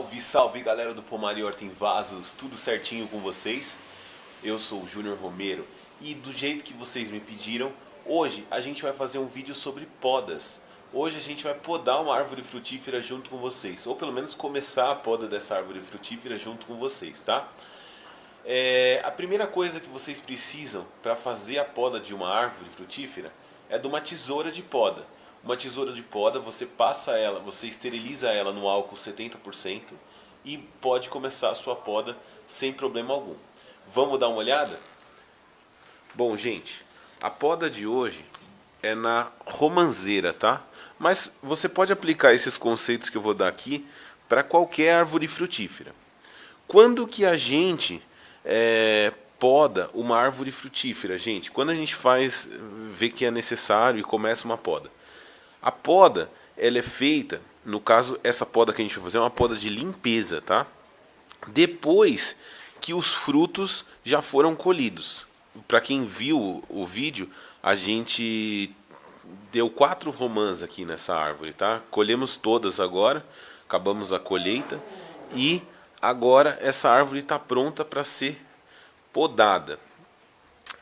Salve, salve galera do Pomar e Horta em Vasos, tudo certinho com vocês? Eu sou o Júnior Romero e do jeito que vocês me pediram, hoje a gente vai fazer um vídeo sobre podas. Hoje a gente vai podar uma árvore frutífera junto com vocês, ou pelo menos começar a poda dessa árvore frutífera junto com vocês, tá? A primeira coisa que vocês precisam para fazer a poda de uma árvore frutífera é de uma tesoura de poda. Uma tesoura de poda, você passa ela, você esteriliza ela no álcool 70% e pode começar a sua poda sem problema algum. Vamos dar uma olhada? Bom, gente, a poda de hoje é na romanceira, tá? Mas você pode aplicar esses conceitos que eu vou dar aqui para qualquer árvore frutífera. Quando que a gente poda uma árvore frutífera, gente? Quando a gente vê que é necessário e começa uma poda. A poda, ela é feita, no caso, essa poda que a gente vai fazer é uma poda de limpeza, tá? Depois que os frutos já foram colhidos. Para quem viu o vídeo, a gente deu 4 romãs aqui nessa árvore, tá? Colhemos todas agora, acabamos a colheita e agora essa árvore está pronta para ser podada.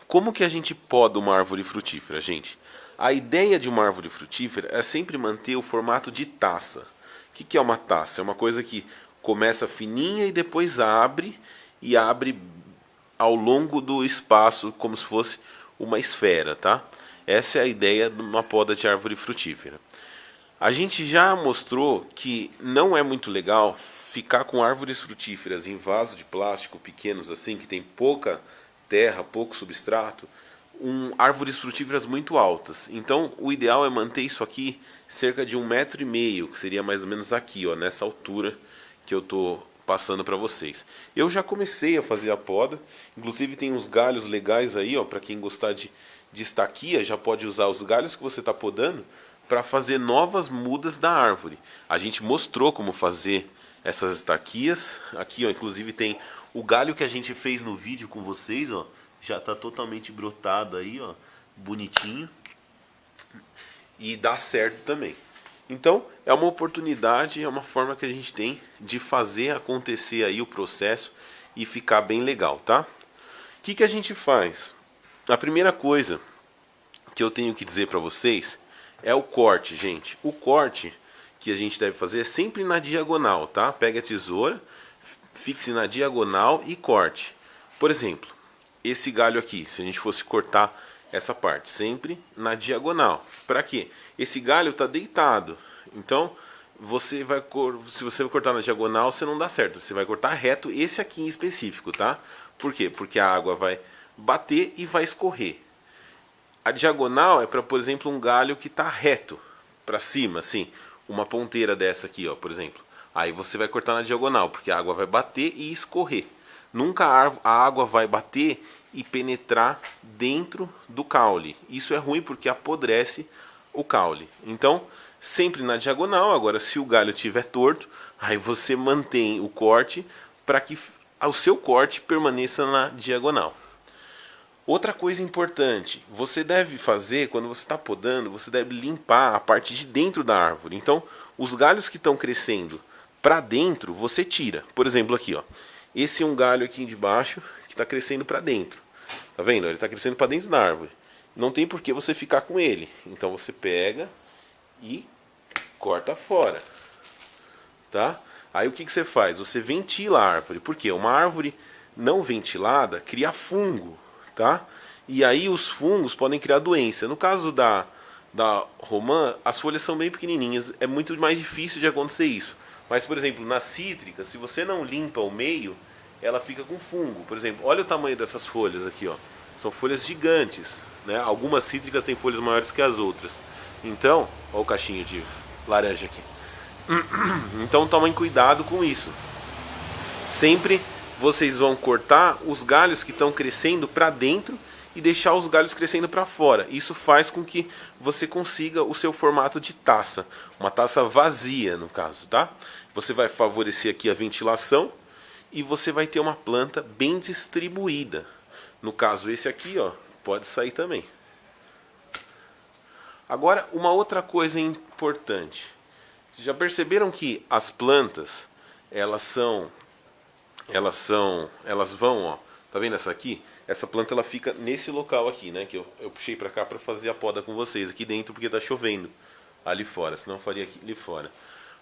Como que a gente poda uma árvore frutífera, gente? A ideia de uma árvore frutífera é sempre manter o formato de taça. O que é uma taça? É uma coisa que começa fininha e depois abre, e abre ao longo do espaço, como se fosse uma esfera, tá? Essa é a ideia de uma poda de árvore frutífera. A gente já mostrou que não é muito legal ficar com árvores frutíferas em vasos de plástico pequenos assim, que tem pouca terra, pouco substrato, árvores frutíferas muito altas. Então o ideal é manter isso aqui cerca de 1,5 m, que seria mais ou menos aqui, ó, nessa altura que eu estou passando para vocês. Eu já comecei a fazer a poda, inclusive tem uns galhos legais aí, ó, para quem gostar de estaquia, já pode usar os galhos que você está podando para fazer novas mudas da árvore. A gente mostrou como fazer essas estaquias. Aqui, ó, inclusive tem o galho que a gente fez no vídeo com vocês, ó, já está totalmente brotado aí, ó, bonitinho, e dá certo também. Então é uma oportunidade, é uma forma que a gente tem de fazer acontecer aí o processo e ficar bem legal, tá? O que a gente faz? A primeira coisa que eu tenho que dizer para vocês é o corte, gente. O corte que a gente deve fazer é sempre na diagonal, tá? Pega a tesoura, fixe na diagonal e corte. Por exemplo, esse galho aqui, se a gente fosse cortar essa parte, sempre na diagonal. Para quê? Esse galho está deitado, então se você vai cortar na diagonal, você não dá certo. Você vai cortar reto, esse aqui em específico, tá? Por quê? Porque a água vai bater e vai escorrer. A diagonal é para, por exemplo, um galho que está reto para cima, assim, uma ponteira dessa aqui, ó, por exemplo. Aí você vai cortar na diagonal, porque a água vai bater e escorrer. Nunca a água vai bater e penetrar dentro do caule. Isso é ruim porque apodrece o caule. Então, sempre na diagonal. Agora, se o galho estiver torto, aí você mantém o corte para que o seu corte permaneça na diagonal. Outra coisa importante, você deve fazer, quando você está podando, você deve limpar a parte de dentro da árvore. Então, os galhos que estão crescendo para dentro, você tira. Por exemplo, aqui, ó. Esse é um galho aqui de baixo que está crescendo para dentro. Tá vendo? Ele está crescendo para dentro da árvore. Não tem por que você ficar com ele. Então você pega e corta fora. Tá? Aí o que você faz? Você ventila a árvore. Por quê? Uma árvore não ventilada cria fungo. Tá? E aí os fungos podem criar doença. No caso da romã, as folhas são bem pequenininhas. É muito mais difícil de acontecer isso. Mas, por exemplo, na cítrica, se você não limpa o meio, ela fica com fungo. Por exemplo, olha o tamanho dessas folhas aqui, ó. São folhas gigantes, né? Algumas cítricas têm folhas maiores que as outras. Então, olha o cachinho de laranja aqui. Então, tomem cuidado com isso. Sempre vocês vão cortar os galhos que estão crescendo para dentro e deixar os galhos crescendo para fora. Isso faz com que você consiga o seu formato de taça. Uma taça vazia, no caso, tá? Você vai favorecer aqui a ventilação e você vai ter uma planta bem distribuída. No caso, esse aqui, ó, pode sair também. Agora, uma outra coisa importante. Já perceberam que as plantas, elas vão, ó, tá vendo essa aqui? Essa planta ela fica nesse local aqui, né? Que eu puxei pra cá pra fazer a poda com vocês aqui dentro, porque tá chovendo ali fora, senão eu faria aqui ali fora.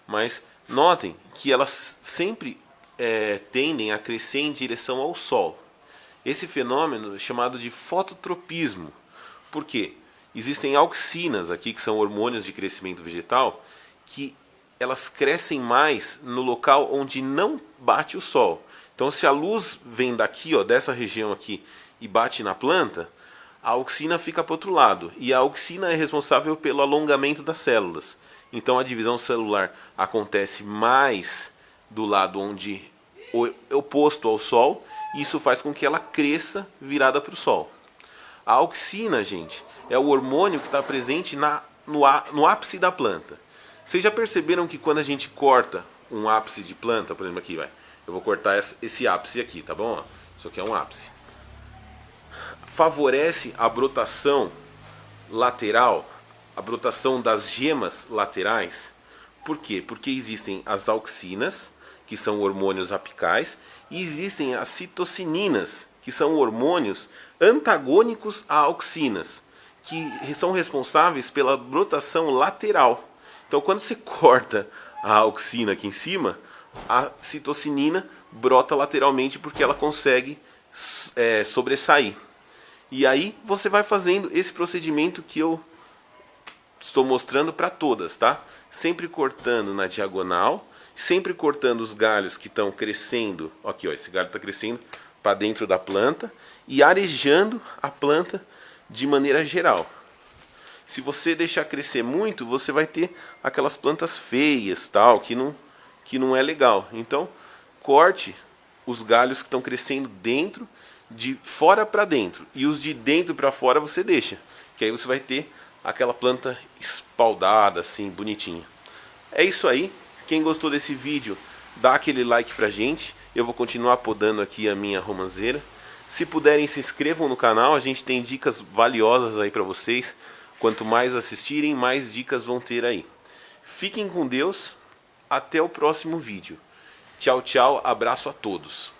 Mas notem que elas sempre tendem a crescer em direção ao sol. Esse fenômeno é chamado de fototropismo. Por quê? Existem auxinas aqui, que são hormônios de crescimento vegetal, que elas crescem mais no local onde não bate o sol. Então, se a luz vem daqui, ó, dessa região aqui, e bate na planta, a auxina fica para o outro lado. E a auxina é responsável pelo alongamento das células. Então, a divisão celular acontece mais do lado onde oposto ao sol. E isso faz com que ela cresça virada para o sol. A auxina, gente, é o hormônio que está presente no ápice da planta. Vocês já perceberam que quando a gente corta um ápice de planta, por exemplo aqui, vai, eu vou cortar esse ápice aqui, tá bom? Isso aqui é um ápice. Favorece a brotação lateral, a brotação das gemas laterais. Por quê? Porque existem as auxinas, que são hormônios apicais, e existem as citocininas, que são hormônios antagônicos a auxinas, que são responsáveis pela brotação lateral. Então, quando você corta a auxina aqui em cima, a citocinina brota lateralmente porque ela consegue sobressair. E aí você vai fazendo esse procedimento que eu estou mostrando para todas, tá? Sempre cortando na diagonal, sempre cortando os galhos que estão crescendo. Aqui, ó, esse galho está crescendo para dentro da planta e arejando a planta de maneira geral. Se você deixar crescer muito, você vai ter aquelas plantas feias, tal, que não é legal. Então, corte os galhos que estão crescendo dentro, de fora para dentro, e os de dentro para fora você deixa, que aí você vai ter aquela planta espaldada, assim, bonitinha. É isso aí. Quem gostou desse vídeo, dá aquele like pra gente. Eu vou continuar podando aqui a minha romanceira. Se puderem, se inscrevam no canal. A gente tem dicas valiosas aí pra vocês. Quanto mais assistirem, mais dicas vão ter aí. Fiquem com Deus. Até o próximo vídeo. Tchau, tchau. Abraço a todos.